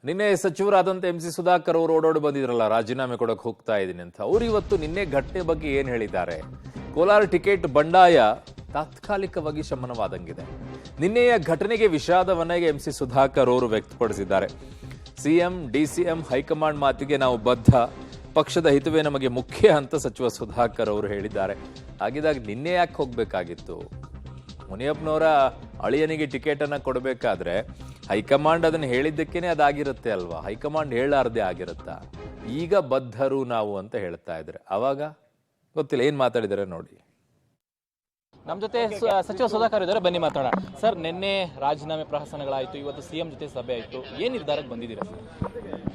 ನಿನ್ನೆ ಸಚಿವರಾದಂತ ಎಂಸಿ ಸುಧಾಕರ್ ಅವರು ಓಡೋಡಿ ಬಂದಿದ್ರಲ್ಲ, ರಾಜೀನಾಮೆ ಕೊಡಕ್ಕೆ ಹೋಗ್ತಾ ಇದ್ದೀನಿ ಅಂತ. ಅವರು ಇವತ್ತು ನಿನ್ನೆ ಘಟನೆ ಬಗ್ಗೆ ಏನ್ ಹೇಳಿದ್ದಾರೆ? ಕೋಲಾರ ಟಿಕೆಟ್ ಬಂಡಾಯ ತಾತ್ಕಾಲಿಕವಾಗಿ ಶಮನವಾದಂಗಿದೆ. ನಿನ್ನೆಯ ಘಟನೆಗೆ ವಿಷಾದವನ್ನ ಎಂಸಿ ಸುಧಾಕರ್ ಅವರು ವ್ಯಕ್ತಪಡಿಸಿದ್ದಾರೆ. ಸಿಎಂ ಡಿಸಿಎಂ ಹೈಕಮಾಂಡ್ ಮಾತಿಗೆ ನಾವು ಬದ್ಧ, ಪಕ್ಷದ ಹಿತವೇ ನಮಗೆ ಮುಖ್ಯ ಅಂತ ಸಚಿವ ಸುಧಾಕರ್ ಅವರು ಹೇಳಿದ್ದಾರೆ. ಹಾಗಿದಾಗ ನಿನ್ನೆ ಯಾಕೆ ಹೋಗ್ಬೇಕಾಗಿತ್ತು? ಮುನಿಯಪ್ಪನವರ ಅಳಿಯನಿಗೆ ಟಿಕೆಟ್ ಅನ್ನ ಕೊಡಬೇಕಾದ್ರೆ ಹೈಕಮಾಂಡ್ ಅದನ್ನ ಹೇಳಿದ್ದಕ್ಕೇನೆ ಅದಾಗಿರುತ್ತೆ ಅಲ್ವಾ? ಹೈಕಮಾಂಡ್ ಹೇಳಾರ್ದೆ ಆಗಿರುತ್ತಾ? ಈಗ ಬದ್ಧರು ನಾವು ಅಂತ ಹೇಳ್ತಾ ಇದ್ರೆ ಅವಾಗ ಗೊತ್ತಿಲ್ಲ ಏನ್ ಮಾತಾಡಿದಾರೆ ನೋಡಿ. ನಮ್ಮ ಜೊತೆ ಸಚಿವ ಸುಧಾಕರ್ ಇದ್ದಾರೆ, ಬನ್ನಿ ಮಾತಾಡೋಣ. ಸರ್, ನಿನ್ನೆ ರಾಜೀನಾಮೆ ಪ್ರಹಸನಗಳಾಯಿತು, ಇವತ್ತು ಸಿಎಂ ಜೊತೆ ಸಭೆ ಆಯಿತು, ಏನು ನಿರ್ಧಾರಕ್ಕೆ ಬಂದಿದ್ದೀರಾ ಸರ್?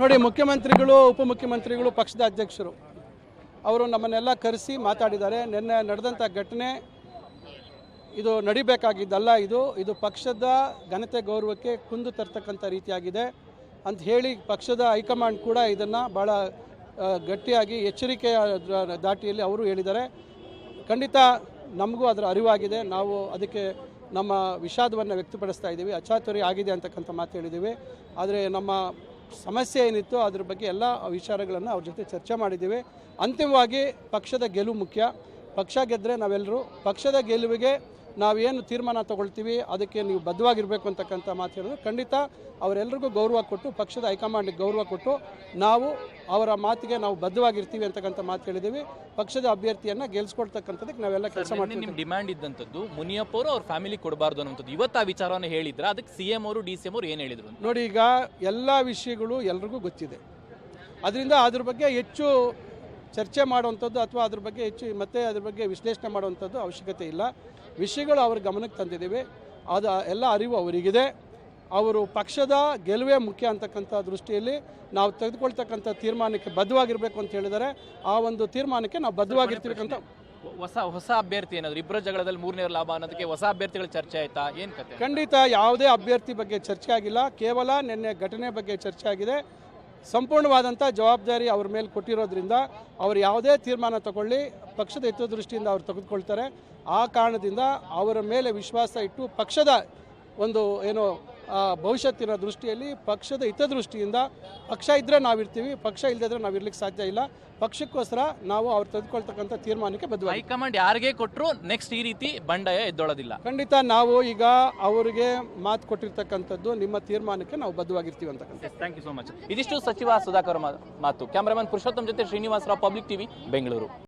ನೋಡಿ, ಮುಖ್ಯಮಂತ್ರಿಗಳು, ಉಪಮುಖ್ಯಮಂತ್ರಿಗಳು, ಪಕ್ಷದ ಅಧ್ಯಕ್ಷರು ಅವರು ನಮ್ಮನ್ನೆಲ್ಲ ಕರೆಸಿ ಮಾತಾಡಿದ್ದಾರೆ. ನಿನ್ನೆ ನಡೆದಂಥ ಘಟನೆ ಇದು ನಡಿಬೇಕಾಗಿದ್ದಲ್ಲ, ಇದು ಪಕ್ಷದ ಘನತೆ ಗೌರವಕ್ಕೆ ಕುಂದು ತರ್ತಕ್ಕಂಥ ರೀತಿಯಾಗಿದೆ ಅಂತ ಹೇಳಿ ಪಕ್ಷದ ಹೈಕಮಾಂಡ್ ಕೂಡ ಇದನ್ನು ಭಾಳ ಗಟ್ಟಿಯಾಗಿ ಎಚ್ಚರಿಕೆಯ ದಾಟಿಯಲ್ಲಿ ಅವರು ಹೇಳಿದ್ದಾರೆ. ಖಂಡಿತ ನಮಗೂ ಅದರ ಅರಿವಾಗಿದೆ, ನಾವು ಅದಕ್ಕೆ ನಮ್ಮ ವಿಷಾದವನ್ನು ವ್ಯಕ್ತಪಡಿಸ್ತಾ ಇದ್ದೀವಿ. ಅಚಾತುರ್ಯ ಆಗಿದೆ ಅಂತಕ್ಕಂಥ ಮಾತು ಹೇಳಿದ್ದೀವಿ. ಆದರೆ ನಮ್ಮ ಸಮಸ್ಯೆ ಏನಿತ್ತು ಅದ್ರ ಬಗ್ಗೆ ಎಲ್ಲ ವಿಚಾರಗಳನ್ನು ಅವ್ರ ಜೊತೆ ಚರ್ಚೆ ಮಾಡಿದ್ದೀವಿ. ಅಂತಿಮವಾಗಿ ಪಕ್ಷದ ಗೆಲುವು ಮುಖ್ಯ. ಪಕ್ಷ ಗೆದ್ದರೆ ನಾವೆಲ್ಲರೂ ಪಕ್ಷದ ಗೆಲುವಿಗೆ ನಾವೇನು ತೀರ್ಮಾನ ತಗೊಳ್ತೀವಿ ಅದಕ್ಕೆ ನೀವು ಬದ್ಧವಾಗಿರಬೇಕು ಅಂತಕ್ಕಂಥ ಮಾತು ಹೇಳಿದ್ರು. ಖಂಡಿತ ಅವರೆಲ್ಲರಿಗೂ ಗೌರವ ಕೊಟ್ಟು, ಪಕ್ಷದ ಹೈಕಮಾಂಡ್ಗೆ ಗೌರವ ಕೊಟ್ಟು ನಾವು ಅವರ ಮಾತಿಗೆ ನಾವು ಬದ್ಧವಾಗಿರ್ತೀವಿ ಅಂತಕ್ಕಂಥ ಮಾತು ಹೇಳಿದ್ದೀವಿ. ಪಕ್ಷದ ಅಭ್ಯರ್ಥಿಯನ್ನು ಗೆಲ್ಸ್ಕೊಳ್ತಕ್ಕಂಥದ್ದಕ್ಕೆ ನಾವೆಲ್ಲ ಕೆಲಸ ಮಾಡ್ತೀವಿ. ನಿಮ್ಮ ಡಿಮ್ಯಾಂಡ್ ಇದ್ದಂಥದ್ದು ಮುನಿಯಪ್ಪ ಅವರು ಅವ್ರ ಫ್ಯಾಮಿಲಿ ಕೊಡಬಾರ್ದು ಅನ್ನೋಂಥದ್ದು, ಇವತ್ತು ಆ ವಿಚಾರವನ್ನು ಹೇಳಿದ್ರೆ ಅದಕ್ಕೆ ಸಿಎಂ ಅವರು ಡಿಸಿಎಂ ಅವರು ಏನು ಹೇಳಿದ್ರು ನೋಡಿ. ಈಗ ಎಲ್ಲ ವಿಷಯಗಳು ಎಲ್ರಿಗೂ ಗೊತ್ತಿದೆ, ಅದರಿಂದ ಅದ್ರ ಬಗ್ಗೆ ಹೆಚ್ಚು ಚರ್ಚೆ ಮಾಡುವಂಥದ್ದು ಅಥವಾ ಅದ್ರ ಬಗ್ಗೆ ಹೆಚ್ಚು ಮತ್ತೆ ಅದ್ರ ಬಗ್ಗೆ ವಿಶ್ಲೇಷಣೆ ಮಾಡುವಂಥದ್ದು ಅವಶ್ಯಕತೆ ಇಲ್ಲ. ವಿಷಯಗಳು ಅವ್ರ ಗಮನಕ್ಕೆ ತಂದಿದ್ದೀವಿ, ಅದು ಎಲ್ಲ ಅರಿವು ಅವರಿಗಿದೆ. ಅವರು ಪಕ್ಷದ ಗೆಲುವೇ ಮುಖ್ಯ ಅಂತಕ್ಕಂಥ ದೃಷ್ಟಿಯಲ್ಲಿ ನಾವು ತೆಗೆದುಕೊಳ್ತಕ್ಕಂಥ ತೀರ್ಮಾನಕ್ಕೆ ಬದ್ಧವಾಗಿರಬೇಕು ಅಂತ ಹೇಳಿದರೆ ಆ ಒಂದು ತೀರ್ಮಾನಕ್ಕೆ ನಾವು ಬದ್ಧವಾಗಿರ್ತೀವಿ ಅಂತ. ಹೊಸ ಅಭ್ಯರ್ಥಿ ಏನಾದ್ರು ಇಬ್ಬರ ಜಗಳದಲ್ಲಿ ಮೂರನೇ ಲಾಭ ಅನ್ನೋದಕ್ಕೆ ಹೊಸ ಅಭ್ಯರ್ಥಿಗಳ ಚರ್ಚೆ ಆಯ್ತಾ? ಏನು ಕತೆ? ಖಂಡಿತ ಯಾವುದೇ ಅಭ್ಯರ್ಥಿ ಬಗ್ಗೆ ಚರ್ಚೆ ಆಗಿಲ್ಲ, ಕೇವಲ ನಿನ್ನೆ ಘಟನೆ ಬಗ್ಗೆ ಚರ್ಚೆ ಆಗಿದೆ. ಸಂಪೂರ್ಣವಾದಂಥ ಜವಾಬ್ದಾರಿ ಅವ್ರ ಮೇಲೆ ಕೊಟ್ಟಿರೋದ್ರಿಂದ ಅವರು ಯಾವುದೇ ತೀರ್ಮಾನ ತಗೊಳ್ಳಿ ಪಕ್ಷದ ಹಿತದೃಷ್ಟಿಯಿಂದ ಅವ್ರು ತೆಗೆದುಕೊಳ್ತಾರೆ. ಆ ಕಾರಣದಿಂದ ಅವರ ಮೇಲೆ ವಿಶ್ವಾಸ ಇಟ್ಟು ಪಕ್ಷದ ಒಂದು ಏನು ಭವಿಷ್ಯತ್ತಿನ ದೃಷ್ಟಿಯಲ್ಲಿ ಪಕ್ಷದ ಹಿತದೃಷ್ಟಿಯಿಂದ ಪಕ್ಷ ಇದ್ದರೆ ನಾವಿರ್ತೀವಿ, ಪಕ್ಷ ಇಲ್ಲದಿದ್ರೆ ನಾವು ಇರ್ಲಿಕ್ಕೆ ಸಾಧ್ಯ ಇಲ್ಲ. ಪಕ್ಷಕ್ಕೋಸ್ಕರ ನಾವು ಅವ್ರು ತೆಗೆದುಕೊಳ್ತಕ್ಕಂಥ ತೀರ್ಮಾನಕ್ಕೆ ಬದ್ಧವಾಗಿ. ಹೈಕಮಾಂಡ್ ಯಾರಿಗೆ ಕೊಟ್ಟರು ನೆಕ್ಸ್ಟ್ ಈ ರೀತಿ ಬಂಡಾಯ ಎದ್ದೊಳ್ಳೋದಿಲ್ಲ. ಖಂಡಿತ ನಾವು ಈಗ ಅವರಿಗೆ ಮಾತು ಕೊಟ್ಟಿರ್ತಕ್ಕಂಥದ್ದು ನಿಮ್ಮ ತೀರ್ಮಾನಕ್ಕೆ ನಾವು ಬದ್ಧವಾಗಿರ್ತೀವಿ ಅಂತಕ್ಕಂಥ. Thank you so much. ಇದಿಷ್ಟು ಸಚಿವ ಸುಧಾಕರ್ ಮಾತು. ಕ್ಯಾಮರಾಮನ್ ಪುರುಷೋತ್ತಮ್ ಜೊತೆ ಶ್ರೀನಿವಾಸರಾವ್, ಪಬ್ಲಿಕ್ ಟಿವಿ, ಬೆಂಗಳೂರು.